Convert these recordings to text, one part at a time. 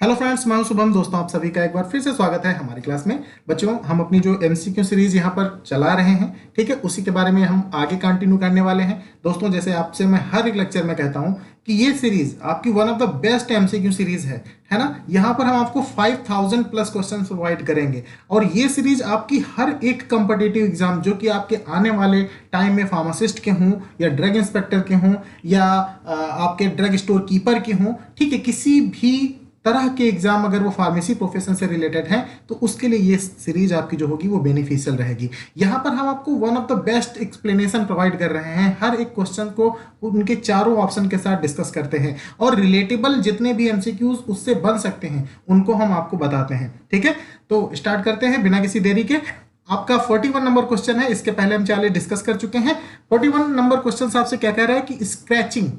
Hello friends, मैं हूं शुभम। दोस्तों, आप सभी का एक बार फिर से स्वागत है हमारी क्लास में। बच्चों, हम अपनी जो एमसीक्यू सीरीज यहां पर चला रहे हैं, ठीक है, उसी के बारे में हम आगे कंटिन्यू करने वाले हैं। दोस्तों, जैसे आपसे मैं हर एक लेक्चर में कहता हूं कि ये सीरीज आपकी one of the best MCQ series है ना। यहाँ पर हम आपको 5000 प्लस क्वेश्चन प्रोवाइड करेंगे और ये सीरीज आपकी हर एक कंपिटिटिव एग्जाम जो कि आपके आने वाले टाइम में फार्मासिस्ट के हों या ड्रग इंस्पेक्टर के हों या आपके ड्रग स्टोर कीपर के हों, ठीक है, किसी भी तरह के एग्जाम अगर वो फार्मेसी प्रोफेशन से रिलेटेड हैं तो उसके लिए ये सीरीज आपकी जो होगी वो बेनिफिशियल रहेगी। यहाँ पर हम आपको one of the best explanation provide कर रहे हैं। हर एक क्वेश्चन को उनके चारों ऑप्शन के साथ डिस्कस करते हैं और रिलेटेबल जितने भी एमसीक्यूज उससे बन सकते हैं उनको हम आपको बताते हैं। ठीक है, तो स्टार्ट करते हैं बिना किसी देरी के। आपका 41 नंबर क्वेश्चन है, इसके पहले हम 40 डिस्कस कर चुके हैं। 41 नंबर क्वेश्चन आपसे क्या कह रहा है कि scratching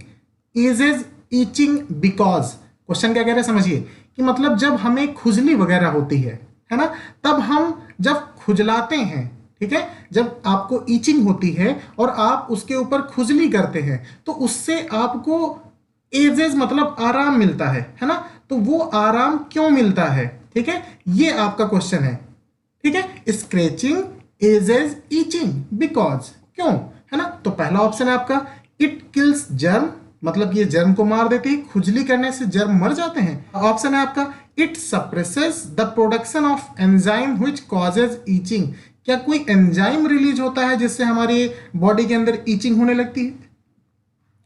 is itching because, question क्या कह रहे हैं समझिए, कि मतलब जब हमें खुजली वगैरह होती है ना, तब हम जब खुजलाते हैं, ठीक है, जब आपको ईचिंग होती है और आप उसके ऊपर खुजली करते हैं तो उससे आपको एजेस मतलब आराम मिलता है ना। तो वो आराम क्यों मिलता है, ठीक है, ये आपका क्वेश्चन है। ठीक है, स्क्रैचिंग एजेस ईचिंग बिकॉज, क्यों, है ना। तो पहला ऑप्शन है आपका इट किल्स जर्म, मतलब ये जर्म को मार देती है, खुजली करने से जर्म मर जाते हैं। ऑप्शन है आपका it suppresses the production of enzyme which causes itching, क्या कोई एंजाइम रिलीज होता है जिससे हमारी बॉडी के अंदर ईचिंग होने लगती है।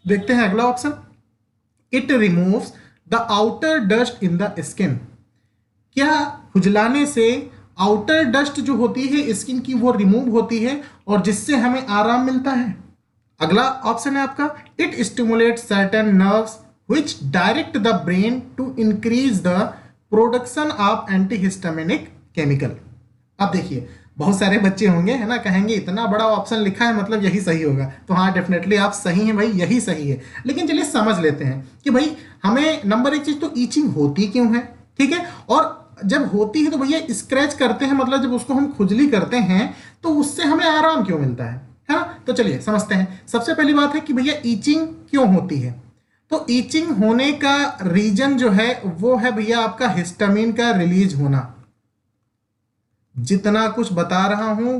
देखते हैं अगला option, it removes the outer dust in the skin, क्या खुजलाने से आउटर डस्ट जो होती है स्किन की वो रिमूव होती है और जिससे हमें आराम मिलता है। अगला ऑप्शन है आपका it stimulate certain nerves which direct the brain to increase the production of antihistaminic chemical. अब देखिए, बहुत सारे बच्चे होंगे, है ना, कहेंगे इतना बड़ा ऑप्शन लिखा है मतलब यही सही होगा। तो हाँ, डेफिनेटली आप सही हैं भाई, यही सही है। लेकिन चलिए समझ लेते हैं कि भाई हमें नंबर एक चीज तो ईचिंग होती क्यों है, ठीक है, और जब होती है तो भैया स्क्रैच करते हैं, मतलब जब उसको हम खुजली करते हैं तो उससे हमें आराम क्यों मिलता है ना। तो चलिए समझते हैं। सबसे पहली बात है कि भैया ईचिंग क्यों होती है। तो ईचिंग होने का रीजन जो है वो है भैया आपका हिस्टामिन का रिलीज होना। जितना कुछ बता रहा हूं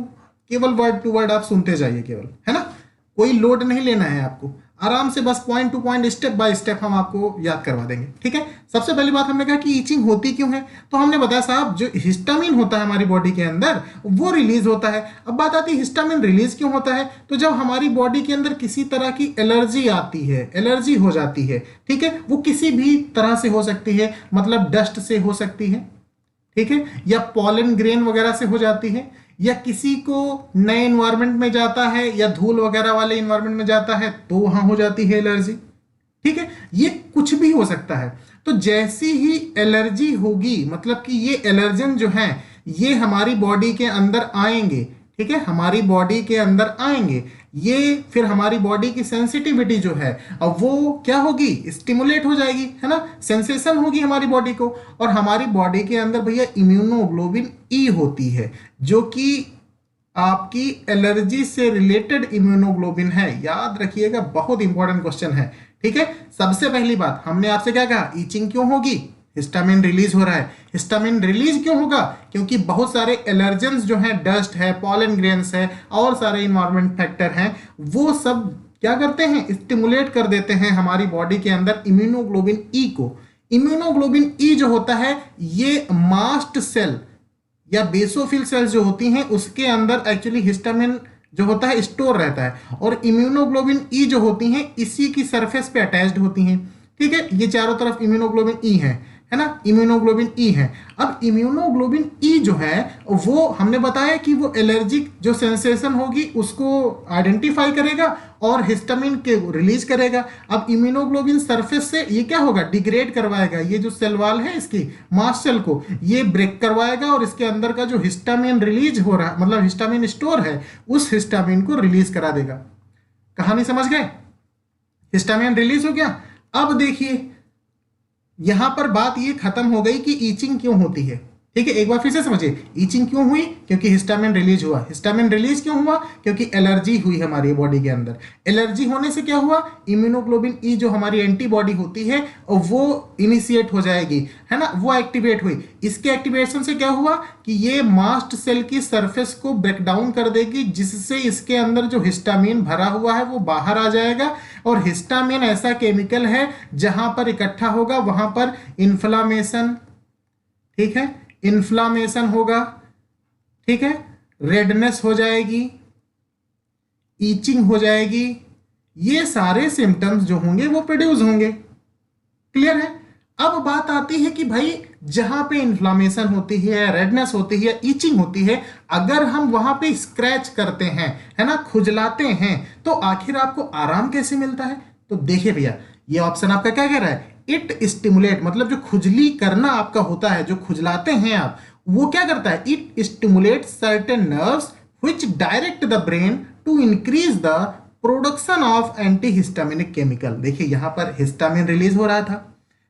केवल वर्ड टू वर्ड आप सुनते जाइए केवल, है ना, कोई लोड नहीं लेना है आपको, आराम से बस point two point step by step हम आपको याद करवा देंगे। ठीक है, सबसे पहली बात हमने कहा कि ईचिंग होती क्यों है, तो हमने बताया साहब जो हिस्टामिन होता है हमारी बॉडी के अंदर वो रिलीज होता है। अब बात आती है हिस्टामिन रिलीज क्यों होता है, तो जब हमारी बॉडी के अंदर किसी तरह की एलर्जी आती है, एलर्जी हो जाती है, ठीक है, वो किसी भी तरह से हो सकती है, मतलब डस्ट से हो सकती है, ठीक है, या पॉलन ग्रेन वगैरह से हो जाती है, या किसी को नए इन्वायरमेंट में जाता है या धूल वगैरह वाले इन्वायरमेंट में जाता है तो वहां हो जाती है एलर्जी। ठीक है, ये कुछ भी हो सकता है। तो जैसी ही एलर्जी होगी, मतलब कि ये एलर्जन जो है ये हमारी बॉडी के अंदर आएंगे, ठीक है, हमारी बॉडी के अंदर आएंगे, ये फिर हमारी बॉडी की सेंसिटिविटी जो है अब वो क्या होगी, स्टिमुलेट हो जाएगी, है ना, सेंसेशन होगी हमारी बॉडी को। और हमारी बॉडी के अंदर भैया इम्यूनोग्लोबिन ई होती है जो कि आपकी एलर्जी से रिलेटेड इम्यूनोग्लोबिन है। याद रखिएगा, बहुत इंपॉर्टेंट क्वेश्चन है। ठीक है, सबसे पहली बात हमने आपसे क्या कहा, ईचिंग क्यों होगी, हिस्टामिन रिलीज हो रहा है। हिस्टामिन रिलीज क्यों होगा, क्योंकि बहुत सारे एलर्जेंस जो हैं, डस्ट है, पॉलन ग्रेन्स है और सारे इन्वायरमेंट फैक्टर हैं, वो सब क्या करते हैं, स्टिमुलेट कर देते हैं हमारी बॉडी के अंदर इम्यूनोग्लोबिन ई को। इम्यूनोग्लोबिन ई जो होता है ये मास्ट सेल या बेसोफिल सेल्स जो होती हैं उसके अंदर एक्चुअली हिस्टामिन जो होता है स्टोर रहता है, और इम्यूनोग्लोबिन ई जो होती हैं इसी की सरफेस पे अटैच्ड होती हैं। ठीक है, ये चारों तरफ इम्यूनोग्लोबिन ई है ना, इम्यूनोग्लोबिन ई है। अब इम्यूनोग्लोबिन ई जो है वो हमने बताया कि वो एलर्जिक जो सेंसेशन होगी उसको आइडेंटिफाई करेगा और हिस्टामिन के रिलीज करेगा। अब इम्यूनोग्लोबिन सरफेस से ये क्या होगा, डिग्रेड करवाएगा, ये जो सेल वाल है इसकी मास्ट सेल को ये ब्रेक करवाएगा और इसके अंदर का जो हिस्टामिन रिलीज हो रहा है, मतलब हिस्टामिन स्टोर है, उस हिस्टामिन को रिलीज करा देगा। कहानी समझ गए, हिस्टामिन रिलीज हो गया। अब देखिए यहां पर बात ये खत्म हो गई कि ईचिंग क्यों होती है। ठीक है, एक बार फिर से समझिए, ईचिंग क्यों हुई? क्योंकि हिस्टामिन रिलीज हुआ। हिस्टामिन रिलीज क्यों हुआ? क्योंकि एलर्जी हुई हमारी बॉडी के अंदर। एलर्जी होने से क्या हुआ? इम्यूनोग्लोबिन ई जो हमारी एंटीबॉडी होती है वो इनिशिएट हो जाएगी, है ना, वो एक्टिवेट हुई। इसके एक्टिवेशन से क्या हुआ कि ये मास्ट सेल की सरफेस को ब्रेक डाउन कर देगी, जिससे इसके अंदर जो हिस्टामिन भरा हुआ है वो बाहर आ जाएगा। और हिस्टामिन ऐसा केमिकल है जहां पर इकट्ठा होगा वहां पर इन्फ्लामेशन, ठीक है, इन्फ्लामेशन होगा, ठीक है, रेडनेस हो जाएगी, ईचिंग हो जाएगी, ये सारे सिम्टम्स जो होंगे वो प्रोड्यूस होंगे। क्लियर है? अब बात आती है कि भाई जहां पे इन्फ्लामेशन होती है, रेडनेस होती है, ईचिंग होती है, अगर हम वहां पे स्क्रैच करते हैं, है ना, खुजलाते हैं, तो आखिर आपको आराम कैसे मिलता है? तो देखिए भैया, ये ऑप्शन आपका क्या कह रहा है? इट स्टिमुलेट, मतलब जो खुजली करना आपका होता है, जो खुजलाते हैं आप, वो क्या करता है? It stimulate certain nerves which direct the brain to increase the production of antihistaminic chemical. देखिए यहां पर हिस्टामिन रिलीज हो रहा था,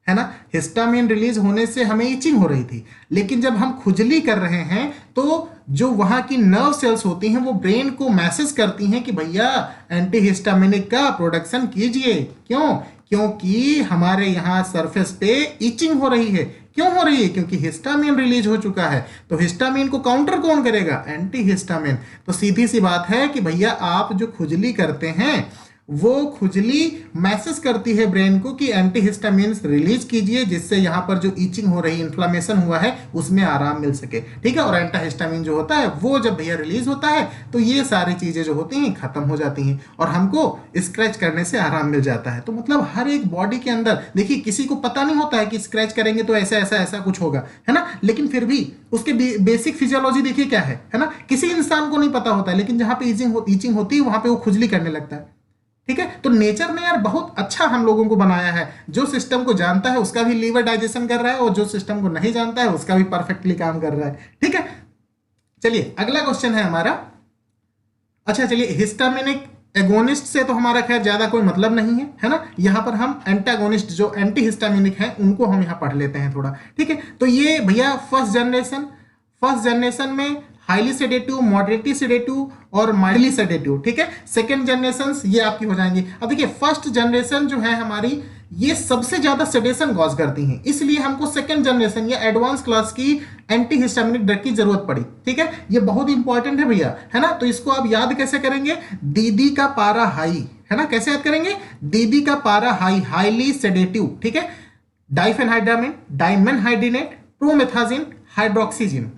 है ना, हिस्टामिन रिलीज होने से हमें इचिंग हो रही थी, लेकिन जब हम खुजली कर रहे हैं तो जो वहां की नर्व सेल्स होती हैं वो ब्रेन को मैसेज करती हैं कि भैया एंटीहिस्टामिनिक का प्रोडक्शन कीजिए। क्यों? क्योंकि हमारे यहाँ सरफेस पे इचिंग हो रही है। क्यों हो रही है? क्योंकि हिस्टामिन रिलीज हो चुका है। तो हिस्टामिन को काउंटर कौन करेगा? एंटीहिस्टामिन। तो सीधी सी बात है कि भैया आप जो खुजली करते हैं वो खुजली मैसेज करती है ब्रेन को कि एंटीहिस्टामिन रिलीज कीजिए, जिससे यहाँ पर जो ईचिंग हो रही, इन्फ्लामेशन हुआ है, उसमें आराम मिल सके। ठीक है, और एंटीहिस्टामिन जो होता है वो जब भैया रिलीज होता है तो ये सारी चीजें जो होती हैं खत्म हो जाती हैं और हमको स्क्रैच करने से आराम मिल जाता है। तो मतलब हर एक बॉडी के अंदर देखिए, किसी को पता नहीं होता है कि स्क्रैच करेंगे तो ऐसा ऐसा ऐसा कुछ होगा, है ना, लेकिन फिर भी उसके बेसिक फिजियोलॉजी देखिए क्या है ना, किसी इंसान को नहीं पता होता है, लेकिन जहां पे ईचिंग होती है वहां पे वो खुजली करने लगता है। ठीक है, तो नेचर ने यार बहुत अच्छा हम लोगों को बनाया है। जो सिस्टम को जानता है उसका भी लीवर डाइजेशन कर रहा है, और जो सिस्टम को नहीं जानता है उसका भी परफेक्टली काम कर रहा है। ठीक है, चलिए अगला क्वेश्चन है हमारा। अच्छा चलिए, हिस्टामिनिक एगोनिस्ट से तो हमारा खैर ज्यादा कोई मतलब नहीं है ना, यहां पर हम एंटागोनिस्ट जो एंटी हिस्टामिनिक है उनको हम यहां पढ़ लेते हैं थोड़ा। ठीक है, तो ये भैया फर्स्ट जनरेशन में हाईली सेडेटिव, मॉडरेटली सेडेटिव और माइल्डली सेडेटिव। ठीक है, सेकेंड जनरेशन ये आपकी हो जाएंगी। अब देखिए फर्स्ट जनरेशन जो है हमारी, ये सबसे ज्यादा सेडेशन कॉज करती हैं, इसलिए हमको सेकेंड जनरेशन या एडवांस क्लास की एंटी हिस्टामिनिक ड्रग की जरूरत पड़ी। ठीक है, ये बहुत इंपॉर्टेंट है भैया, है ना। तो इसको आप याद कैसे करेंगे? दीदी का पारा हाई, है ना, कैसे याद करेंगे? दीदी का पारा हाई, हाईली सेडेटिव। ठीक है, डाइफेनहाइड्रामिन, डाइमेनहाइड्रिनेट, प्रोमेथाजिन, हाइड्रोक्सीजिन।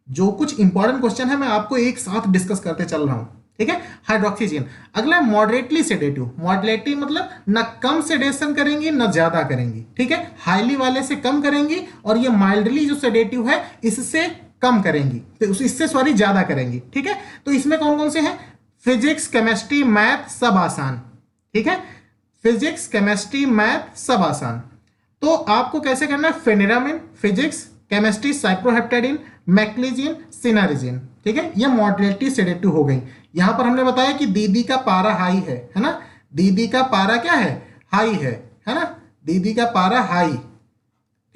जो कुछ इंपॉर्टेंट क्वेश्चन है मैं आपको एक साथ डिस्कस करते चल रहा हूं। ठीक है, हाइड्रोक्सीजिन। अगला मॉडरेटली सेडेटिव, मॉडरेटली मतलब न कम सेडेशन करेंगी न ज्यादा करेंगी। ठीक है, हाईली वाले से कम करेंगी, और ये माइल्डली जो सेडेटिव है इससे कम करेंगी, तो इससे सॉरी ज्यादा करेंगी। ठीक है, तो इसमें कौन कौन से हैं? फिजिक्स, केमिस्ट्री, मैथ सब आसान। ठीक है, फिजिक्स, केमिस्ट्री, मैथ सब आसान। तो आपको कैसे करना है? फेनिरामिन, फिजिक्स, केमिस्ट्री, साइप्रोहेप्टेडिन, मैक्लीजिन, सिनारिजिन। ठीक है, ये मॉडरेटली सेडेटिव हो गई। यहां पर हमने बताया कि दीदी का पारा हाई है ना, दीदी का पारा क्या है? हाई है ना, दीदी का पारा हाई।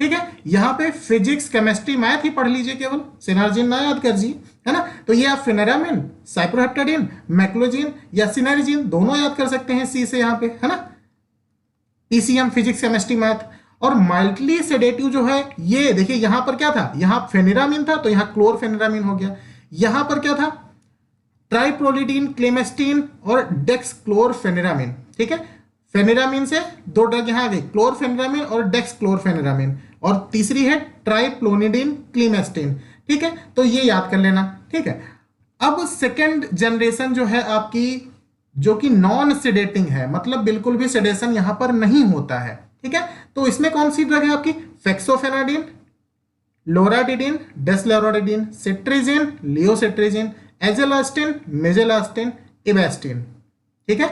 ठीक है, यहां पे फिजिक्स, केमिस्ट्री, मैथ ही पढ़ लीजिए, केवल सिनारिजिन ना याद कर जी, है ना। तो ये आप फेनेरामिन, साइप्रोहेप्टेडिन, मैक्लोजिन या सिनारिजिन दोनों याद कर सकते हैं सी से यहां पे, है ना। PCM, physics, chemistry, math. और माइल्डली सेडेटिव जो है, ये देखिए यहां पर क्या था? यहां फेनिरामिन था तो यहां क्लोरफेनिरामिन हो गया। यहां पर क्या था? ट्राइप्रोलिडीन, क्लेमेस्टीन और डेक्सक्लोरफेनिरामिन। ठीक है, फेनिरामिन से दो ड्रग यहां आ गई, क्लोरफेनिरामिन और डेक्सक्लोरफेनिरामिन, और तीसरी है ट्राइप्लोनिडीन, क्लेमेस्टीन। ठीक है, तो ये याद कर लेना। ठीक है, अब सेकेंड जनरेशन जो है आपकी, जो कि नॉन सेडेटिंग है, मतलब बिल्कुल भी सेडेशन यहां पर नहीं होता है। ठीक है, तो इसमें कौन सी ड्रग है आपकी? Fexofenadine, loratadine, desloratadine, cetirizine, levocetirizine, azelastine, mizolastine, ebastine. ठीक है,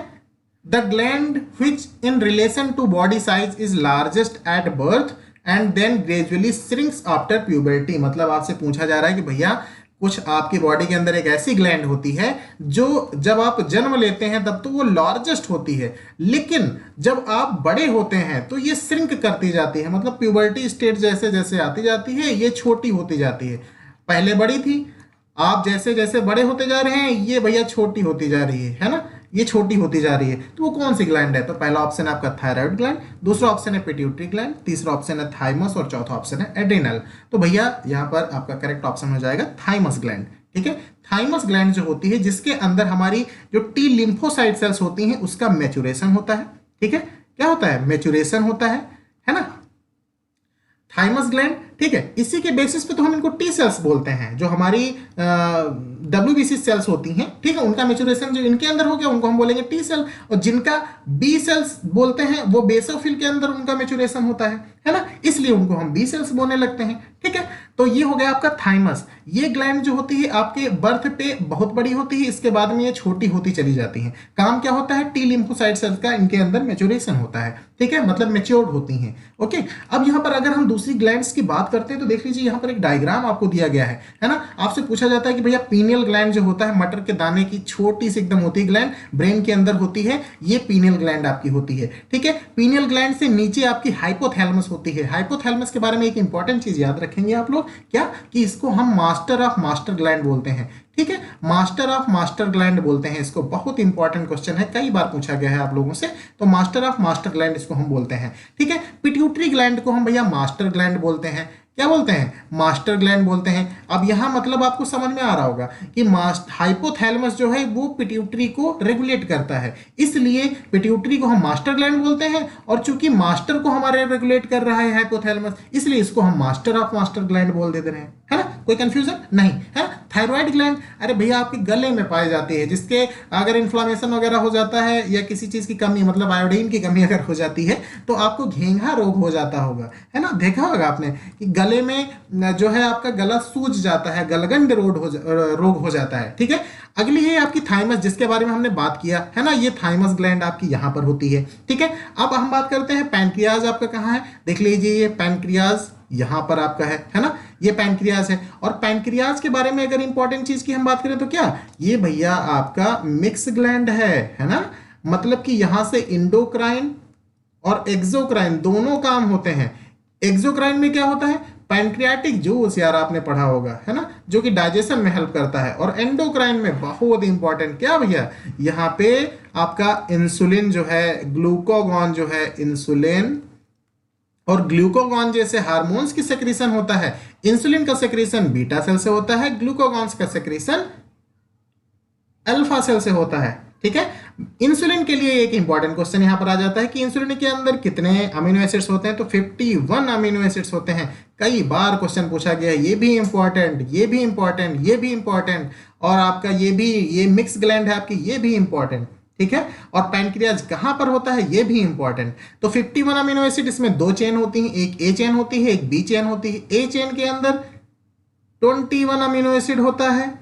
the gland which in relation to body size is largest at birth and then gradually shrinks after puberty. मतलब आपसे पूछा जा रहा है कि भैया कुछ आपकी बॉडी के अंदर एक ऐसी ग्लैंड होती है जो जब आप जन्म लेते हैं तब तो वो लार्जेस्ट होती है, लेकिन जब आप बड़े होते हैं तो ये श्रिंक करती जाती है, मतलब प्यूबर्टी स्टेज जैसे जैसे आती जाती है ये छोटी होती जाती है। पहले बड़ी थी, आप जैसे जैसे बड़े होते जा रहे हैं ये भैया छोटी होती जा रही है ना, ये छोटी होती जा रही है। तो वो कौन सी ग्लैंड है? तो पहला ऑप्शन है आपका थायराइड ग्लैंड, दूसरा ऑप्शन है पिट्यूटरी ग्लैंड, तीसरा ऑप्शन है थाइमस और चौथा ऑप्शन है एड्रिनल। तो भैया यहाँ पर आपका करेक्ट ऑप्शन हो जाएगा थाइमस ग्लैंड। ठीक है, थाइमस ग्लैंड जो होती है जिसके अंदर हमारी जो टी लिम्फोसाइट सेल्स होती हैं उसका मैच्योरेशन होता है। ठीक है, क्या होता है? मैच्योरेशन होता है ना, थाइमस ग्लैंड। ठीक है, इसी के बेसिस पे तो हम इनको टी सेल्स बोलते हैं, जो हमारी WBC सेल्स होती हैं। ठीक है, उनका मैच्योरेशन जो इनके अंदर हो गया उनको हम बोलेंगे टी सेल, और जिनका बी सेल्स बोलते हैं वो बेसोफिल के अंदर उनका मैच्योरेशन होता है ना, इसलिए उनको हम बी सेल्स बोलने लगते हैं। ठीक है, तो ये हो गया आपका थाइमस। ये ग्लैंड जो होती है आपके बर्थ पे बहुत बड़ी होती है, इसके बाद में ये छोटी होती चली जाती है। काम क्या होता है? टी लिम्फोसाइट सेल्स का इनके अंदर मैच्योरेशन होता है। ठीक है, मतलब मैच्योर्ड होती हैं। ओके, अब यहाँ पर अगर हम दूसरी ग्लैंड्स की बात करते हैं तो देख लीजिए यहाँ पर एक डायग्राम आपको दिया गया है ना। आपसे पूछा जाता है कि भैया पीनियल ग्लैंड जो होता है मटर के दाने की छोटी सी एकदम होती है ग्लैंड, ब्रेन के अंदर होती है, ये पीनियल ग्लैंड आपकी होती है। ठीक है, पीनियल ग्लैंड से नीचे आपकी हाइपोथैलेमस होती है। हाइपोथैलेमस के बारे में एक इंपॉर्टेंट चीज याद रखेंगे आप लोग, क्या कि इसको हम मास्टर ऑफ मास्टर ग्लैंड बोलते हैं। ठीक है, मास्टर ऑफ मास्टर ग्लैंड बोलते हैं इसको। बहुत इंपॉर्टेंट क्वेश्चन है, कई बार पूछा गया है आप लोगों से, तो मास्टर ऑफ मास्टर ग्लैंड इसको हम बोलते हैं। ठीक है, पिट्यूटरी ग्लैंड को हम भैया मास्टर ग्लैंड बोलते हैं। क्या बोलते हैं? मास्टर ग्लैंड बोलते हैं। अब यहां मतलब आपको समझ में आ रहा होगा कि हाइपोथैलेमस जो है वो पिट्यूटरी को रेगुलेट करता है, इसलिए पिट्यूटरी को हम मास्टर ग्लैंड बोलते हैं, और चूंकि मास्टर को हमारे रेगुलेट कर रहा है हाइपोथैलेमस, इसलिए इसको हम मास्टर ऑफ मास्टर ग्लैंड बोल देते हैं। है ना, कोई कंफ्यूजन नहीं है। थायराइड ग्लैंड, अरे भैया आपके गले में पाई जाती है, जिसके अगर इन्फ्लामेशन वगैरह हो जाता है या किसी चीज की कमी, मतलब आयोडीन की कमी अगर हो जाती है तो आपको घेंघा रोग हो जाता होगा, है ना, देखा होगा आपने कि गले में जो है आपका गला सूज जाता है, गलगंड रोग हो जाता है। ठीक है, अगली है आपकी थाइमस, जिसके बारे में हमने बात किया है ना, ये थाइमस ग्लैंड आपकी यहां पर होती है। ठीक है, अब हम बात करते हैं पैनक्रियाज आपका कहाँ है। देख लीजिए ये पैनक्रियाज यहां पर आपका है ना, ये पैनक्रियाज है। और पैनक्रियाज के बारे में अगर इंपॉर्टेंट चीज की हम बात करें तो क्या, ये भैया आपका मिक्स ग्लैंड है ना, मतलब कि यहां से इंडोक्राइन और एक्सोक्राइन दोनों काम होते हैं। एक्सोक्राइन में क्या होता है? पैनक्रियाटिक जूस, यार आपने पढ़ा होगा, है ना, जो कि डाइजेशन में हेल्प करता है। और एंडोक्राइन में बहुत इंपॉर्टेंट क्या भैया, यहाँ पे आपका इंसुलिन जो है, ग्लूकागॉन जो है, इंसुलिन और ग्लूकागॉन जैसे हार्मोन्स की सेक्रेशन होता है। इंसुलिन का सेक्रेशन बीटा सेल से होता है, ग्लूकागॉन का सेक्रेशन अल्फा सेल से होता है। ठीक है, इंसुलिन के लिए एक इंपॉर्टेंट क्वेश्चन यहां पर आ जाता है कि इंसुलिन के अंदर कितने अमीनो एसिड्स होते हैं, तो 51 अमीनो एसिड्स होते हैं। कई बार क्वेश्चन पूछा गया है, ये भी इंपॉर्टेंट, ये भी इंपॉर्टेंट, ये भी इंपॉर्टेंट, और आपका ये मिक्स ग्लैंड है आपकी, ये भी इंपॉर्टेंट। ठीक है, और पैनक्रियाज कहां पर होता है ये भी इंपॉर्टेंट। तो 51 अमीनो एसिड, इसमें दो चेन होती हैं, एक ए चेन होती है, एक बी चेन होती है। ए चेन के अंदर 21 अमीनो एसिड होता है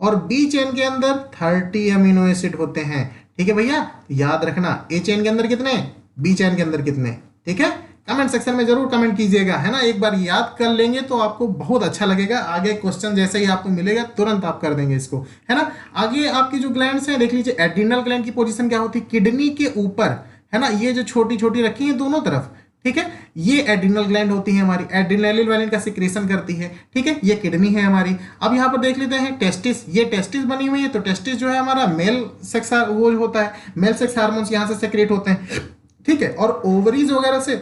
और बी चेन के अंदर 30 अमीनो एसिड होते हैं। ठीक है भैया, याद रखना ए चेन के अंदर कितने, बी चेन के अंदर कितने। ठीक है, कमेंट सेक्शन में जरूर कमेंट कीजिएगा, है ना, एक बार याद कर लेंगे तो आपको बहुत अच्छा लगेगा। आगे क्वेश्चन जैसे ही आपको मिलेगा तुरंत आप कर देंगे इसको, है ना। आगे आपकी जो ग्लैंड्स हैं देख लीजिए, एड्रिनल ग्लैंड की पोजीशन क्या होती है, किडनी के ऊपर, है ना, ये जो छोटी छोटी रखी है दोनों तरफ। ठीक है, ये एड्रिनल ग्लैंड होती है हमारी, एड्रिनलिन वालिन का सिक्रेशन करती है। ठीक है, ये किडनी है हमारी। अब यहाँ पर देख लेते हैं टेस्टिस, ये टेस्टिस बनी हुई है, तो टेस्टिस जो है हमारा मेल सेक्स वो होता है, मेल सेक्स हार्मोन्स यहाँ से सेक्रेट होते हैं। ठीक है, और ओवरीज वगैरह से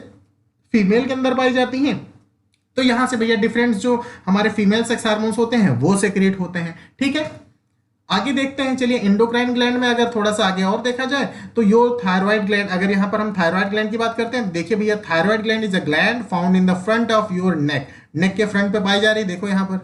फीमेल के अंदर पाई जाती हैं, तो यहां से भैया डिफरेंट जो हमारे फीमेल सेक्स हार्मोन्स होते हैं वो सेक्रेट होते हैं। ठीक है, आगे देखते हैं, चलिए एंडोक्राइन ग्लैंड में अगर थोड़ा सा आगे और देखा जाए तो यो थायराइड ग्लैंड, अगर यहां पर हम थायराइड ग्लैंड की बात करते हैं, देखिए भैया thyroid gland is a gland found in the front of your neck, neck के फ्रंट पे पाई जा रही है। देखो यहां पर,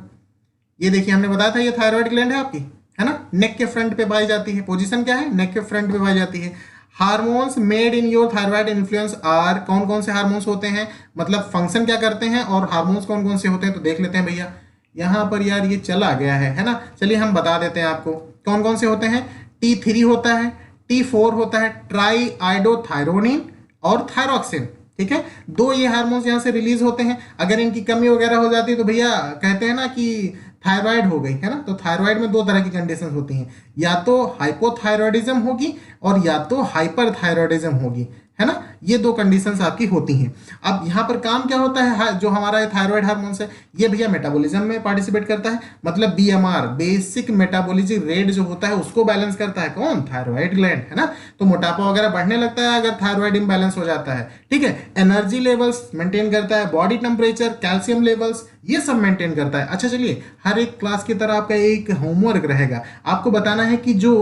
ये देखिए हमने बताया था ये थायराइड ग्लैंड है आपकी, है ना, नेक के फ्रंट पे पाई जाती है। पोजीशन क्या है, नेक के फ्रंट पे पाई जाती है। Hormones made in your thyroid influence are, कौन कौन से हार्मोन्स होते हैं, मतलब फंक्शन क्या करते हैं, और हार्मोन्स कौन कौन से होते हैं, तो देख लेते हैं भैया। यहां पर यार ये चला गया है ना, चलिए हम बता देते हैं आपको कौन कौन से होते हैं। T3 होता है, T4 होता है, ट्राई आइडोथायरोनिन और थायरोक्सिन। ठीक है, दो ये हार्मोन्स यहाँ से रिलीज होते हैं। अगर इनकी कमी वगैरह हो जाती है तो भैया कहते हैं ना कि थायराइड हो गई है ना, तो थायराइड में दो तरह की कंडीशंस होती हैं, या तो हाइपोथायरॉयडिज्म होगी और या तो हाइपरथायरॉयडिज्म होगी, है ना, ये दो कंडीशंस आपकी होती हैं। अब यहाँ पर काम क्या होता है, जो हमारा थायराइड हार्मोन्स है ये भैया मेटाबॉलिज्म में पार्टिसिपेट करता है, मतलब बीएमआर बेसिक मेटाबॉलिज्म रेट जो होता है उसको बैलेंस करता है कौन, थायराइड ग्लैंड, है ना। तो मोटापा वगैरह बढ़ने लगता है अगर थायराइड इम्बैलेंस हो जाता है, ठीक है। एनर्जी लेवल्स मेंटेन करता है, बॉडी टेम्परेचर, कैल्शियम लेवल्स, ये सब मेंटेन करता है। अच्छा चलिए, हर एक क्लास की तरह आपका एक होमवर्क रहेगा, आपको बताना है कि जो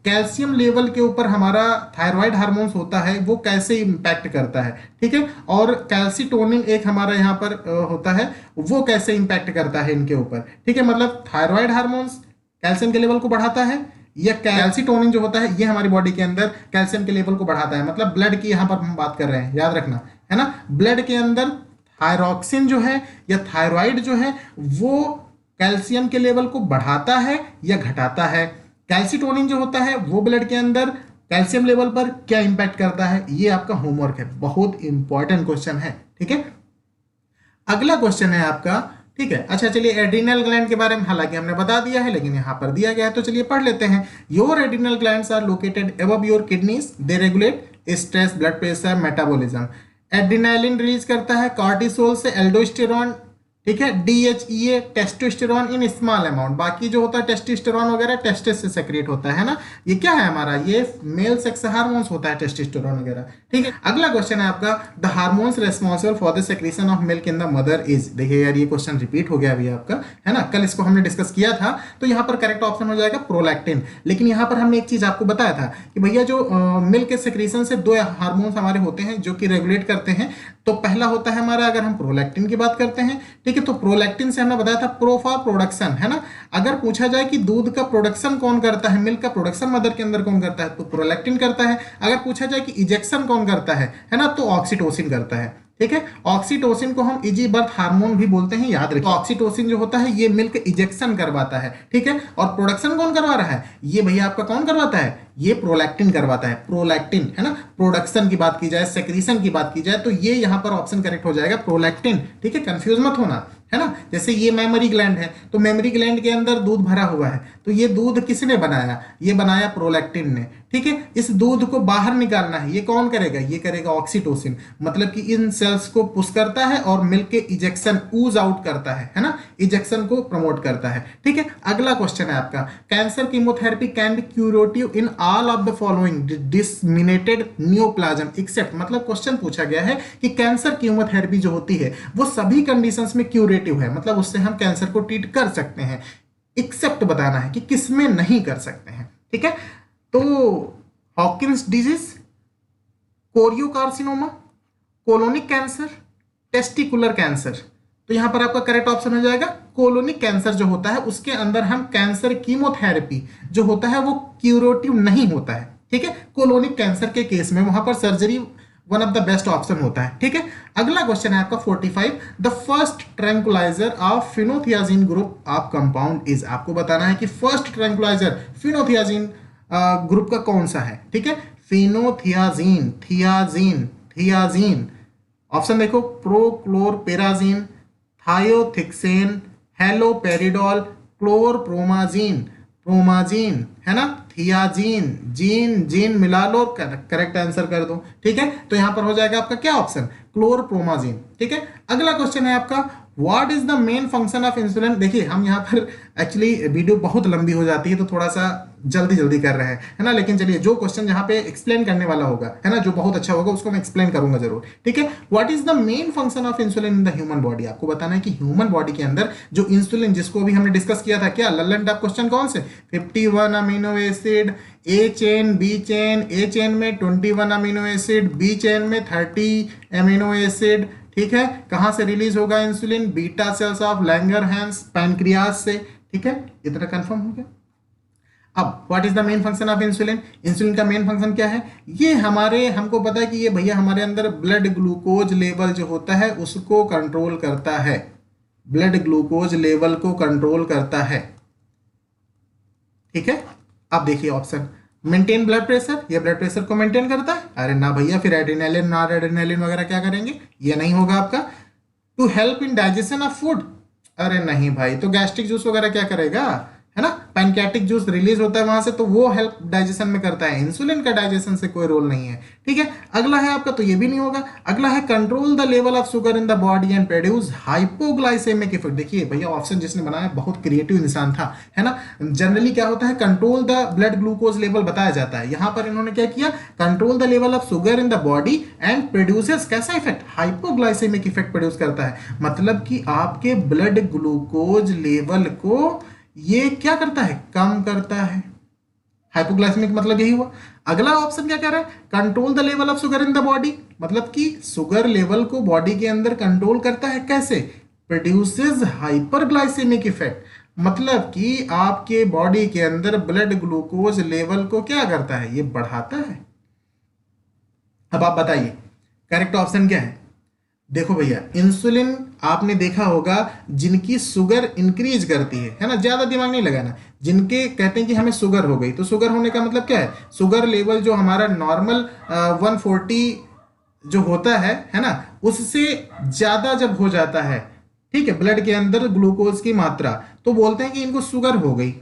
कैल्शियम लेवल के ऊपर हमारा थायराइड हार्मोन्स होता है वो कैसे इंपैक्ट करता है, ठीक है, और कैल्सिटोनिन एक हमारा यहाँ पर होता है, वो कैसे इंपैक्ट करता है इनके ऊपर, ठीक है। मतलब थायराइड हार्मोन्स कैल्शियम के लेवल को बढ़ाता है, या कैल्सिटोनिन जो होता है ये हमारी बॉडी के अंदर कैल्शियम के लेवल को बढ़ाता है, मतलब ब्लड की यहाँ पर हम बात कर रहे हैं, याद रखना, है ना। ब्लड के अंदर थायरॉक्सिन जो है या थायराइड जो है वो कैल्शियम के लेवल को बढ़ाता है या घटाता है। कैल्सिटोनिन जो होता है वो ब्लड के अंदर कैल्शियम लेवल पर क्या इंपैक्ट करता है, ये आपका होमवर्क है, बहुत इंपॉर्टेंट क्वेश्चन है, ठीक है। अगला क्वेश्चन है आपका, ठीक है। अच्छा चलिए, एड्रिनल ग्लैंड के बारे में हालांकि हमने बता दिया है लेकिन यहाँ पर दिया गया है तो चलिए पढ़ लेते हैं। Your adrenal glands are located above your kidneys, they regulate stress, blood pressure, metabolism. Adrenaline release करता है कॉर्टिसोल से, एल्डोस्टेरॉन, ठीक है, DHEA testosterone in small amount, बाकी जो होता है टेस्टोस्टेरॉन वगैरह टेस्टिस से सेक्रेट होता है ना, ये क्या है हमारा, ये मेल सेक्स हार्मोन्स होता है टेस्टोस्टेरॉन वगैरह, ठीक है। अगला क्वेश्चन है आपका, the hormones responsible for the secretion of milk in the mother is. देखिए यार ये क्वेश्चन रिपीट हो गया अभी आपका, है ना, कल इसको हमने डिस्कस किया था, तो यहाँ पर करेक्ट ऑप्शन हो जाएगा प्रोलैक्टिन। लेकिन यहाँ पर हमने एक चीज आपको बताया था कि भैया जो मिल्क के सेक्रेशन से दो हार्मोन्स हमारे होते हैं जो कि रेगुलेट करते हैं, तो पहला होता है हमारा, अगर हम प्रोलैक्टिन की बात करते हैं, ठीक है, तो प्रोलैक्टिन से हमने बताया था प्रो फॉर प्रोडक्शन, है ना। अगर पूछा जाए कि दूध का प्रोडक्शन कौन करता है, मिल्क का प्रोडक्शन मदर के अंदर कौन करता है, तो प्रोलैक्टिन करता है। अगर पूछा जाए कि इजेक्शन कौन करता है ना, तो ऑक्सीटोसिन करता है, ठीक है। ऑक्सीटोसिन को हम इजी बर्थ हार्मोन भी बोलते हैं, याद रखिए। ऑक्सीटोसिन जो होता है ये मिल्क इजेक्शन करवाता है, ठीक है, और प्रोडक्शन कौन करवा रहा है, ये भैया आपका कौन करवाता है, ये प्रोलैक्टिन करवाता है, प्रोलैक्टिन, है ना। प्रोडक्शन की बात की जाए, सेक्रीशन की बात की जाए, तो ये यहाँ पर ऑप्शन करेक्ट हो जाएगा प्रोलैक्टिन, ठीक है, कंफ्यूज मत होना, है ना। जैसे ये मेमोरी ग्लैंड है, तो मेमोरी ग्लैंड के अंदर दूध भरा हुआ है, तो ये दूध किसने बनाया, ये बनाया प्रोलैक्टिन ने, ठीक है। इस दूध को बाहर निकालना है, ये कौन करेगा, ये करेगा ऑक्सीटोसिन, मतलब कि इन सेल्स को पुश करता है और मिल्क के इजेक्शन ऊज आउट करता है ना, इजेक्शन को प्रमोट करता है, ठीक है। अगला क्वेश्चन है आपका, cancer chemotherapy can be curative in all of the following disseminated neoplasm except, मतलब क्वेश्चन पूछा गया है कि कैंसर कीमोथेरेपी जो होती है वो सभी कंडीशंस में क्यूरेटिव है, मतलब उससे हम कैंसर को ट्रीट कर सकते हैं, एक्सेप्ट बताना है कि किसमें नहीं कर सकते हैं, ठीक है। तो Hawkins disease, choriocarcinoma, colonic cancer, testicular cancer, तो यहां पर आपका करेक्ट ऑप्शन हो जाएगा कोलोनिक कैंसर जो होता है उसके अंदर हम कैंसर कीमोथेरेपी जो होता है वो क्यूरेटिव नहीं होता है, ठीक है। कोलोनिक कैंसर के केस में वहां पर surgery one of the best option होता है, ठीक है। अगला क्वेश्चन है आपका 45, the first tranquilliser of phenothiazine group of compound is, आपको बताना है कि फर्स्ट ट्रैंकुलाइजर फिनोथियाजिन ग्रुप का कौन सा है, ठीक है। फिनोथियाजिन, थियाजिन, थियाजिन, ऑप्शन देखो, प्रोक्लोरपेराजिन, थायोथिक्सेन, हेलोपेरिडोल, क्लोरप्रोमाजिन, प्रोमाजिन, है ना, थियाजिन, जीन जीन मिला लो, करेक्ट आंसर कर दो, ठीक है। तो यहां पर हो जाएगा आपका क्या ऑप्शन, क्लोरप्रोमाजिन, ठीक है। अगला क्वेश्चन है आपका, what is the main function of insulin. देखिए हम यहाँ पर एक्चुअली वीडियो बहुत लंबी हो जाती है तो थोड़ा सा जल्दी जल्दी कर रहे हैं, है ना, लेकिन चलिए जो क्वेश्चन जहाँ पे एक्सप्लेन करने वाला होगा, है ना, जो बहुत अच्छा होगा उसको मैं एक्सप्लेन करूंगा जरूर, ठीक है। What is the main function of insulin in the human body, आपको बताना है कि ह्यूमन बॉडी के अंदर जो इंसुलिन, जिसको भी हमने डिस्कस किया था, क्या लल्लन टॉप क्वेश्चन कौन से, 51 अमीनो एसिड, ए चेन बी चेन, ए चेन में 21 अमीनो एसिड, बी चेन में 30 अमीनो एसिड, ठीक है। कहां से रिलीज होगा insulin, beta cells of Langerhans pancreas से, ठीक है, इतना कंफर्म हो गया। अब what is the main function of insulin, insulin का मेन फंक्शन क्या है, ये हमको पता है कि ये भैया हमारे अंदर ब्लड ग्लूकोज लेवल जो होता है उसको कंट्रोल करता है, ब्लड ग्लूकोज लेवल को कंट्रोल करता है, ठीक है। अब देखिए ऑप्शन, मेंटेन ब्लड प्रेशर, ये ब्लड प्रेशर को मेंटेन करता है, अरे ना भैया, फिर एड्रेनालिन नॉर एड्रेनालिन वगैरह क्या करेंगे, ये नहीं होगा आपका। To help in digestion of food, अरे नहीं भाई, तो गैस्ट्रिक जूस वगैरह क्या करेगा, है ना, पैनकेटिक जूस रिलीज होता है वहां से, तो वो हेल्प डाइजेशन में करता है, इंसुलिन का डाइजेशन से कोई रोल नहीं है। ठीक है, अगला है आपका, तो ये भी नहीं होगा। अगला है control the level of sugar in the body and produce hypoglycaemic effect. देखिए भैया, ऑप्शन जिसने बनाया बहुत क्रिएटिव इंसान था, है ना। जनरली क्या होता है, control the blood glucose level बताया जाता है, यहां पर इन्होंने क्या किया, control the level of sugar in the body and produces कैसा इफेक्ट, हाइपोग्लाइसेमिक इफेक्ट प्रोड्यूस करता है। मतलब कि आपके ब्लड ग्लूकोज लेवल को ये क्या करता है, कम करता है। हाइपोग्लाइसेमिक मतलब यही हुआ। अगला ऑप्शन क्या कह रहा है, control the level of sugar in the body, मतलब कि शुगर लेवल को बॉडी के अंदर कंट्रोल करता है, कैसे, प्रोड्यूसेस हाइपरग्लाइसेमिक इफेक्ट, मतलब कि आपके बॉडी के अंदर ब्लड ग्लूकोज लेवल को क्या करता है, ये बढ़ाता है। अब आप बताइए करेक्ट ऑप्शन क्या है। देखो भैया, इंसुलिन आपने देखा होगा जिनकी शुगर इंक्रीज करती है ना, ज्यादा दिमाग नहीं लगाना, जिनके कहते हैं कि हमें शुगर हो गई, तो शुगर होने का मतलब क्या है, शुगर लेवल जो हमारा नॉर्मल 140 जो होता है ना, उससे ज्यादा जब हो जाता है, ठीक है, ब्लड के अंदर ग्लूकोज की मात्रा, तो बोलते हैं कि इनको शुगर हो गई,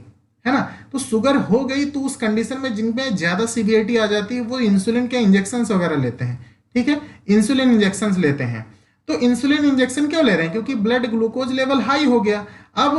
है ना। तो शुगर हो गई तो उस कंडीशन में जिनमें ज्यादा सीवियरिटी आ जाती है वो इंसुलिन के इंजेक्शन वगैरह लेते हैं। ठीक है, इंसुलिन इंजेक्शन लेते हैं। तो इंसुलिन इंजेक्शन क्यों ले रहे हैं, क्योंकि ब्लड ग्लूकोज लेवल हाई हो गया। अब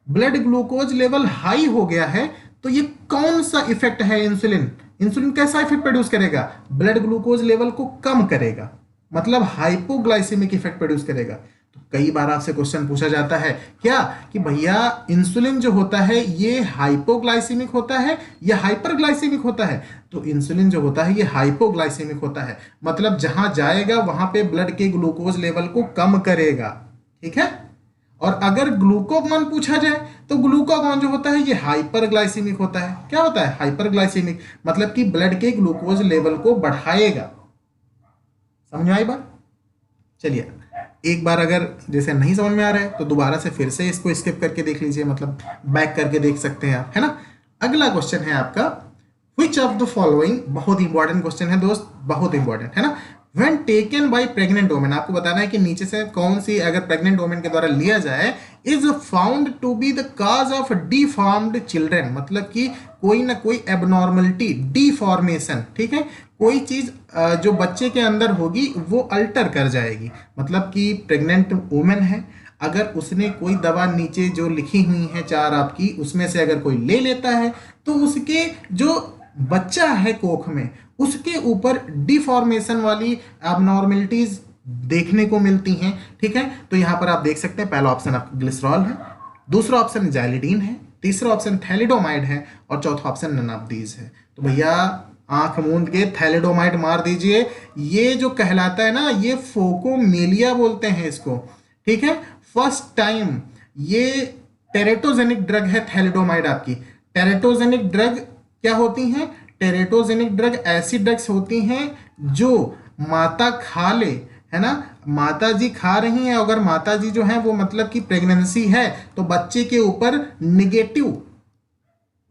ब्लड ग्लूकोज लेवल हाई हो गया है, तो ये कौन सा इफेक्ट है, इंसुलिन, इंसुलिन कैसा इफेक्ट प्रोड्यूस करेगा, ब्लड ग्लूकोज लेवल को कम करेगा, मतलब हाइपोग्लाइसेमिक इफेक्ट प्रोड्यूस करेगा। तो कई बार आपसे क्वेश्चन पूछा जाता है क्या, कि भैया इंसुलिन जो होता है ये हाइपोग्लाइसेमिक होता है या हाइपरग्लाइसेमिक होता है, तो इंसुलिन जो होता है ये हाइपोग्लाइसेमिक होता है, मतलब जहां जाएगा वहां पे ब्लड के ग्लूकोज लेवल को कम करेगा। ठीक है, और अगर ग्लूकोगॉन पूछा जाए तो ग्लूकोगॉन जो होता है ये हाइपरग्लाइसेमिक होता है। क्या होता है, हाइपरग्लाइसेमिक, मतलब कि ब्लड के ग्लूकोज लेवल को बढ़ाएगा। समझ में आई बात। चलिए एक बार अगर जैसे नहीं समझ में आ रहा है तो दोबारा से फिर से इसको स्किप करके देख लीजिए, मतलब बैक करके देख सकते हैं आप, है ना। अगला क्वेश्चन है आपका, विच ऑफ द फॉलोइंग, बहुत इंपॉर्टेंट क्वेश्चन है दोस्त, बहुत इंपॉर्टेंट है ना। When taken by pregnant women, आपको बताना है कि नीचे से कौन सी अगर प्रेग्नेंट वोमेन के द्वारा लिया जाए, is found to be the cause of deformed children, मतलब कि कोई ना कोई एबनॉर्मलिटी, डिफॉर्मेशन, ठीक है, कोई चीज जो बच्चे के अंदर होगी वो अल्टर कर जाएगी। मतलब कि प्रेग्नेंट वुमेन है, अगर उसने कोई दवा नीचे जो लिखी हुई है चार आपकी, उसमें से अगर कोई ले लेता है तो उसके जो बच्चा है कोख में उसके ऊपर डिफॉर्मेशन वाली एबनॉर्मलिटीज देखने को मिलती हैं। ठीक है, तो यहां पर आप देख सकते हैं पहला ऑप्शन आपका ग्लिसरॉल है, दूसरा ऑप्शन जाइलिडीन है, तीसरा ऑप्शन थैलिडोमाइड है और चौथा ऑप्शन नन ऑफ दीज है। तो भैया आंख मूंद के थैलिडोमाइड मार दीजिए, ये जो कहलाता है ना ये फोकोमेलिया बोलते हैं इसको। ठीक है, फर्स्ट टाइम ये टेरेटोजेनिक ड्रग है थैलिडोमाइड आपकी। टेरेटोजेनिक ड्रग क्या होती हैं, टेरेटोजेनिक ड्रग ऐसी ड्रग्स होती हैं जो माता खा ले, है ना, माता जी खा रही हैं, अगर माता जी जो है वो मतलब कि प्रेगनेंसी है तो बच्चे के ऊपर निगेटिव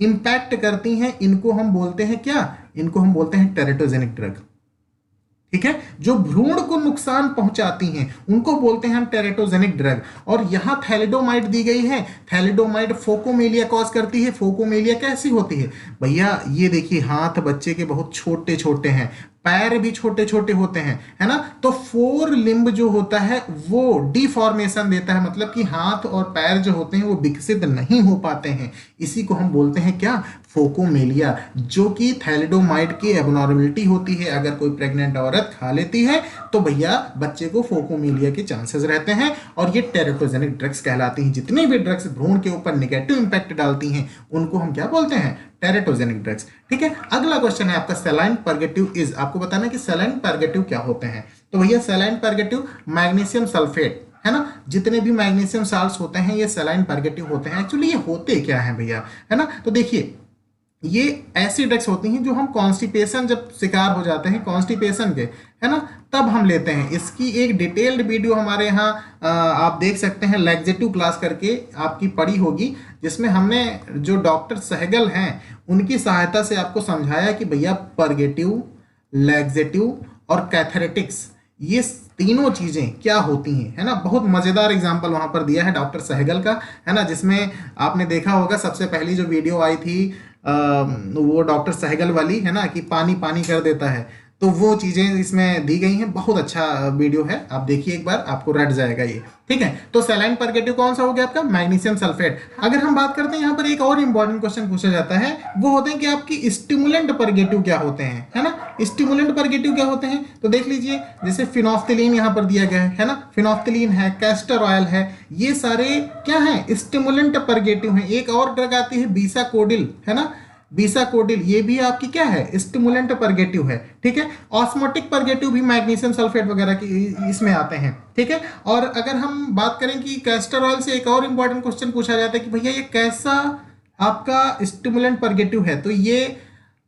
इंपैक्ट करती हैं, इनको हम बोलते हैं क्या, इनको हम बोलते हैं टेरेटोजेनिक ड्रग। ठीक है, जो भ्रूण को नुकसान पहुंचाती हैं उनको बोलते हैं हम टेरेटोजेनिक ड्रग। और यहां थैलिडोमाइड दी गई है, थैलिडोमाइड फोकोमेलिया कॉज करती है। फोकोमेलिया कैसी होती है भैया, ये देखिए हाथ बच्चे के बहुत छोटे छोटे हैं, पैर भी छोटे छोटे होते हैं, है ना, तो फोर लिम्ब जो होता है वो डिफॉर्मेशन देता है, मतलब कि हाथ और पैर जो होते हैं वो विकसित नहीं हो पाते हैं, इसी को हम बोलते हैं क्या, फोकोमेलिया, जो कि थैलिडोमाइड की एबनॉर्मलिटी होती है। अगर कोई प्रेग्नेंट औरत खा लेती है तो भैया बच्चे को फोकोमेलिया के चांसेस रहते हैं, और ये टेरेटोजेनिक ड्रग्स कहलाती हैं। जितनी भी ड्रग्स भ्रूण के ऊपर नेगेटिव इंपैक्ट डालती हैं उनको हम क्या बोलते हैं, टेरेटोजेनिक ड्रग्स। ठीक है, अगला क्वेश्चन है आपका सैलाइन परगेटिव इज, आपको बताना है कि सैलाइन परगेटिव क्या होते हैं। तो भैया सैलाइन परगेटिव मैग्नीशियम सल्फेट, है ना, जितने भी मैग्नीशियम साल्ट्स होते हैं ये सैलाइन परगेटिव होते हैं। एक्चुअली ये होते क्या हैं भैया, है ना, तो देखिए ये ऐसी ड्रग्स होती हैं जो हम कॉन्स्टिपेशन जब शिकार हो जाते हैं कॉन्स्टिपेशन के, है ना, तब हम लेते हैं। इसकी एक डिटेल्ड वीडियो हमारे यहाँ आप देख सकते हैं, लैक्सेटिव क्लास करके आपकी पड़ी होगी, जिसमें हमने जो डॉक्टर सहगल हैं उनकी सहायता से आपको समझाया कि भैया परगेटिव, लैक्सेटिव और कैथरेटिक्स ये तीनों चीजें क्या होती हैं, है ना। बहुत मजेदार एग्जाम्पल वहां पर दिया है डॉक्टर सहगल का, है ना, जिसमें आपने देखा होगा सबसे पहली जो वीडियो आई थी वो डॉक्टर सहगल वाली, है ना, कि पानी पानी कर देता है। तो वो चीजें इसमें दी गई हैं, बहुत अच्छा वीडियो है, आप देखिए एक बार, आपको रट जाएगा ये, ठीक है। तो सैलाइन परगेटिव कौन सा हो गया आपका, मैग्नीशियम सल्फेट। अगर हम बात करते हैं यहाँ पर एक और इंपॉर्टेंट क्वेश्चन पूछा जाता है, वो होते हैं कि आपकी स्टिमुलेंट परगेटिव क्या होते हैं, है ना। स्टिमुलेंट परगेटिव क्या होते हैं, तो देख लीजिए, जैसे फिनोफ्थिलीन यहाँ पर दिया गया है ना, फिनोफ्थिलीन है, कैस्टर ऑयल है, ये सारे क्या है, स्टिमुलेंट परगेटिव हैं। एक और ड्रग आती है बीसाकोडिल, है ना, बीसाकोडिल, ये भी आपकी क्या है, स्टिमुलेंट परगेटिव है, ठीक है। ऑस्मोटिक परगेटिव भी मैग्नीशियम सल्फेट वगैरह की इसमें आते हैं, ठीक है। और अगर हम बात करें कि कैस्टर ऑयल से एक और इंपॉर्टेंट क्वेश्चन पूछा जाता है कि भैया ये कैसा आपका स्टिमुलेंट परगेटिव है, तो ये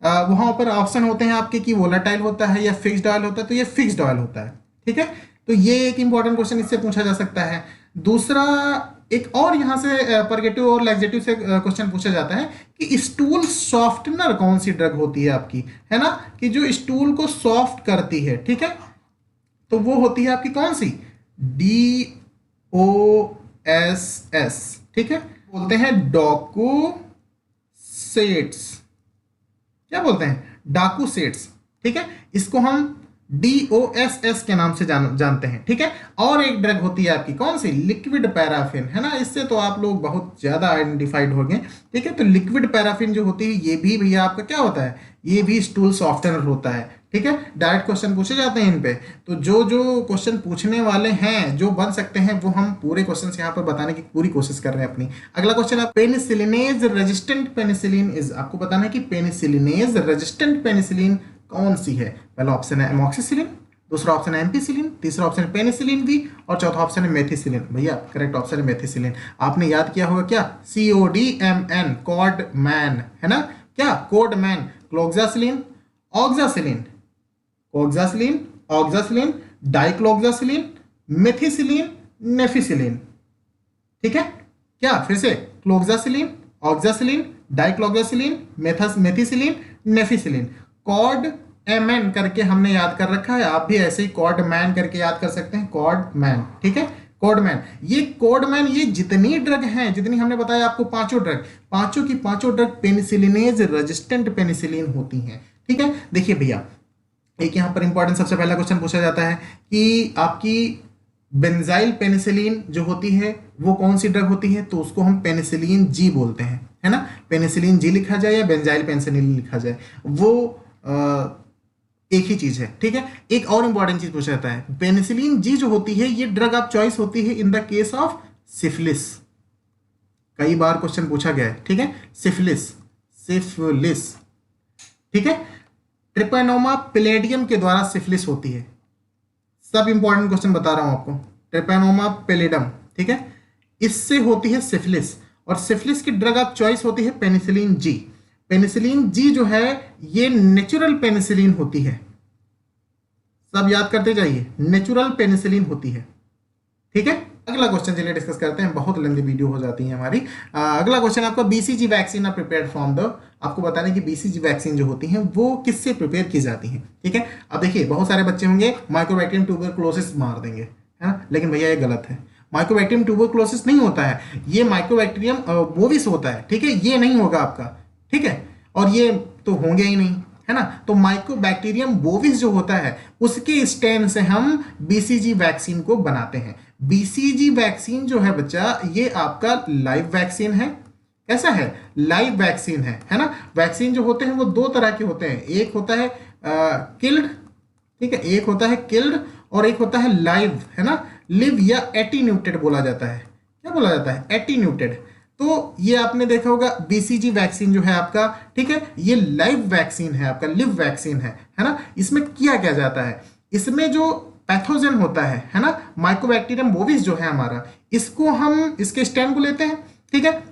वहां पर ऑप्शन होते हैं आपके कि वोलाटाइल होता है या फिक्स्ड ऑयल होता है, तो ये फिक्स्ड ऑयल होता है, ठीक है। तो ये एक इंपॉर्टेंट क्वेश्चन इससे पूछा जा सकता है। दूसरा एक और यहां से परगेटिव और लैक्सेटिव से क्वेश्चन पूछा जाता है कि स्टूल सॉफ्टनर कौन सी ड्रग होती है आपकी, है ना, कि जो स्टूल को सॉफ्ट करती है, ठीक है। तो वो होती है आपकी कौन सी, DOSS, ठीक है, बोलते हैं डॉकोसेट्स, क्या बोलते हैं, डाकोसेट्स, ठीक है। इसको हम DOSS के नाम से जानते हैं, ठीक है। और एक ड्रग होती है आपकी कौन सी, लिक्विड पैराफिन, है ना, इससे तो आप लोग बहुत ज्यादा आइडेंटिफाइड हो गए, ठीक है। तो लिक्विड पैराफिन जो होती है ये भी भैया आपका क्या होता है, ये भी स्टूल सॉफ्टनर होता है, ठीक है। डायरेक्ट क्वेश्चन पूछे जाते हैं इन पे, तो जो जो क्वेश्चन पूछने वाले हैं, जो बन सकते हैं, वो हम पूरे क्वेश्चन यहाँ पर बताने की पूरी कोशिश कर रहे हैं अपनी। अगला क्वेश्चन आप, पेनिसिलिनेज रेजिस्टेंट पेनिसिलिन इज, आपको बताना है कि पेनिसिलिनेज रेजिस्टेंट पेनिसिलिन कौन सी है। पहला ऑप्शन है एमोक्सिसिलिन, दूसरा ऑप्शन है एम्पिसिलिन, तीसरा ऑप्शन है पेनिसिलिन वी, और चौथा ऑप्शन है मेथिसिलिन। भैया करेक्ट ऑप्शन है मेथिसिलिन। आपने याद किया होगा क्या, CODMN, कॉड मैन, है ना, क्या code man, cloxacillin, oxacillin, cloxacillin, oxacillin, dicloxacillin, methicillin, nafcillin, ठीक है। क्या फिर से, cloxacillin, oxacillin, dicloxacillin, methicillin, nafcillin. Cod MN करके हमने याद कर रखा है, आप भी ऐसे ही कॉड मैन करके याद कर सकते हैं, कॉड मैन, ठीक है, कॉड मैन। ये कॉड मैन, ये जितनी ड्रग हैं, जितनी हमने बताया आपको, पांचों ड्रग, पांचों की पांचों ड्रग पेनिसिलिनेज रेजिस्टेंट पेनिसिलिन होती हैं, ठीक है। देखिए भैया, एक यहाँ पर इंपॉर्टेंट सबसे पहला क्वेश्चन पूछा जाता है कि आपकी बेंजाइल पेनिसिलिन जो होती है वो कौन सी ड्रग होती है, तो उसको हम पेनिसिलिन जी बोलते हैं, है ना। पेनिसिलिन जी लिखा जाए या बेंजाइल पेनिसिलिन लिखा जाए, वो एक ही चीज है, ठीक है। एक और इंपॉर्टेंट चीज पूछा जाता है, पेनिसिलिन जी जो होती है ये ड्रग आप चॉइस होती है in the case of syphilis, कई बार क्वेश्चन पूछा गया है, ठीक है, सिफिलिस, सिफिलिस, ठीक है। ट्रिपेनोमा पैलेडियम के द्वारा सिफिलिस होती है, सब इंपॉर्टेंट क्वेश्चन बता रहा हूं आपको, ट्रिपेनोमा पैलेडियम, ठीक है, इससे होती है सिफिलिस, और सिफिलिस की ड्रग आप चॉइस होती है पेनिसिलिन जी। पेनिसिलिन जी जो है ये नेचुरल पेनिसिलिन होती है, सब याद करते जाइए, नेचुरल पेनिसिलिन होती है, ठीक है। अगला क्वेश्चन चलिए डिस्कस करते हैं, बहुत लंबी वीडियो हो जाती है हमारी। अगला क्वेश्चन आपका, BCG vaccine are prepared from the, आपको बताने की BCG वैक्सीन जो होती हैं वो किससे प्रिपेयर की जाती हैं, ठीक है। अब देखिए बहुत सारे बच्चे होंगे माइकोबैक्टीरियम ट्यूबरकुलोसिस मार देंगे, है ना, लेकिन भैया ये गलत है। माइकोबैक्टीरियम ट्यूबरकुलोसिस नहीं होता है, ये माइकोबैक्टीरियम बोविस होता है, ठीक है, ये नहीं होगा आपका, ठीक है, और ये तो होंगे ही नहीं, है ना। तो माइकोबैक्टीरियम बोविस जो होता है उसके स्टेम से हम BCG वैक्सीन को बनाते हैं। BCG वैक्सीन जो है बच्चा, ये आपका लाइव वैक्सीन है, कैसा है, लाइव वैक्सीन है ना। वैक्सीन जो होते हैं वो दो तरह के होते हैं, एक होता है किल्ड, ठीक है, एक होता है किल्ड और एक होता है लाइव, है ना, लिव या एटीन्यूटेड बोला जाता है, क्या बोला जाता है, एटीन्यूटेड। तो ये आपने देखा होगा BCG वैक्सीन जो है आपका, ठीक है, ये लाइव वैक्सीन है आपका, लिव वैक्सीन है ना। इसमें किया क्या जाता है, इसमें जो पैथोजन होता है ना, माइकोबैक्टीरियम बोविस जो है हमारा, इसको हम इसके स्टेम को लेते हैं, ठीक है,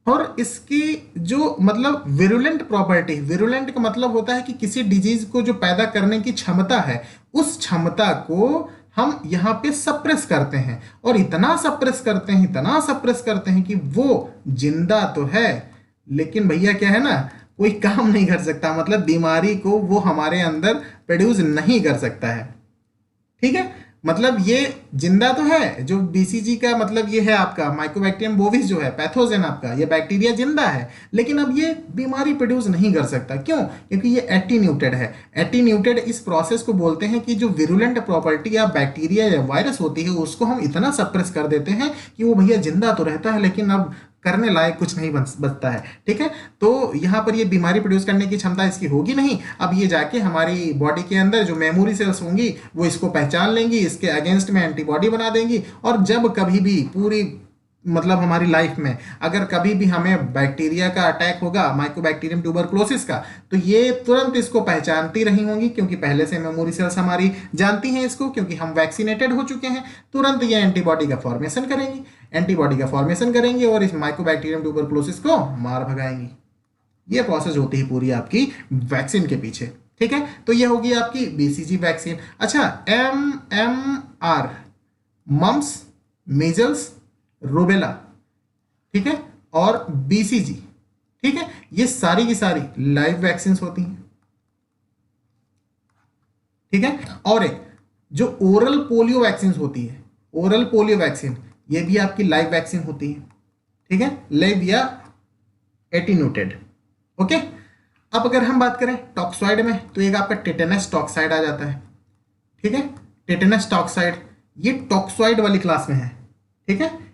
और इसकी जो मतलब विरुलेंट प्रॉपर्टी, विरुलेंट का मतलब होता है कि किसी डिजीज को जो पैदा करने की क्षमता है, उस क्षमता को हम यहाँ पे सप्रेस करते हैं, और इतना सप्रेस करते हैं, इतना सप्रेस करते हैं कि वो जिंदा तो है लेकिन भैया क्या है ना, कोई काम नहीं कर सकता, मतलब बीमारी को वो हमारे अंदर प्रोड्यूस नहीं कर सकता है, ठीक है। मतलब ये जिंदा तो है, जो बीसीजी का मतलब ये है आपका माइकोबैक्टीरियम बोविस जो है पैथोजन आपका, ये बैक्टीरिया जिंदा है, लेकिन अब ये बीमारी प्रोड्यूस नहीं कर सकता। क्यों? क्योंकि ये एटीन्यूटेड है। एटीन्यूटेड इस प्रोसेस को बोलते हैं कि जो विरुलेंट प्रॉपर्टी या बैक्टीरिया या वायरस होती है उसको हम इतना सप्रेस कर देते हैं कि वो भैया जिंदा तो रहता है लेकिन अब करने लायक कुछ नहीं बचता है। ठीक है, तो यहाँ पर ये बीमारी प्रोड्यूस करने की क्षमता इसकी होगी नहीं। अब ये जाके हमारी बॉडी के अंदर जो मेमोरी सेल्स होंगी वो इसको पहचान लेंगी, इसके अगेंस्ट में एंटीबॉडी बना देंगी, और जब कभी भी पूरी मतलब हमारी लाइफ में अगर कभी भी हमें बैक्टीरिया का अटैक होगा, माइकोबैक्टीरियम ट्यूबरक्लोसिस का, तो ये तुरंत इसको पहचानती रही होंगी क्योंकि पहले से मेमोरी सेल्स हमारी जानती हैं इसको, क्योंकि हम वैक्सीनेटेड हो चुके हैं। तुरंत ये एंटीबॉडी का फॉर्मेशन करेंगी, एंटीबॉडी का फॉर्मेशन करेंगे और इस माइकोबैक्टीरियम ट्यूबरक्लोसिस को मार भगाएंगी। ये प्रोसेस होती है पूरी आपकी वैक्सीन के पीछे। ठीक है, तो ये होगी आपकी बीसीजी वैक्सीन। अच्छा, MMR मम्स, मीजल्स, रूबेला, ठीक है, और बीसीजी, ठीक है, ये सारी की सारी लाइव वैक्सीन होती हैं। ठीक है, और एक जो ओरल पोलियो वैक्सीन होती है, ओरल पोलियो वैक्सीन, ये भी आपकी लाइव वैक्सीन होती है। ठीक है, लाइव या एटीन्यूटेड। ओके, अब अगर हम बात करें टॉक्साइड में तो एक आपका टेटेनस टॉक्साइड आ जाता है। ठीक है, टेटेनस टॉक्साइड ये टॉक्साइड वाली क्लास में है। ठीक है,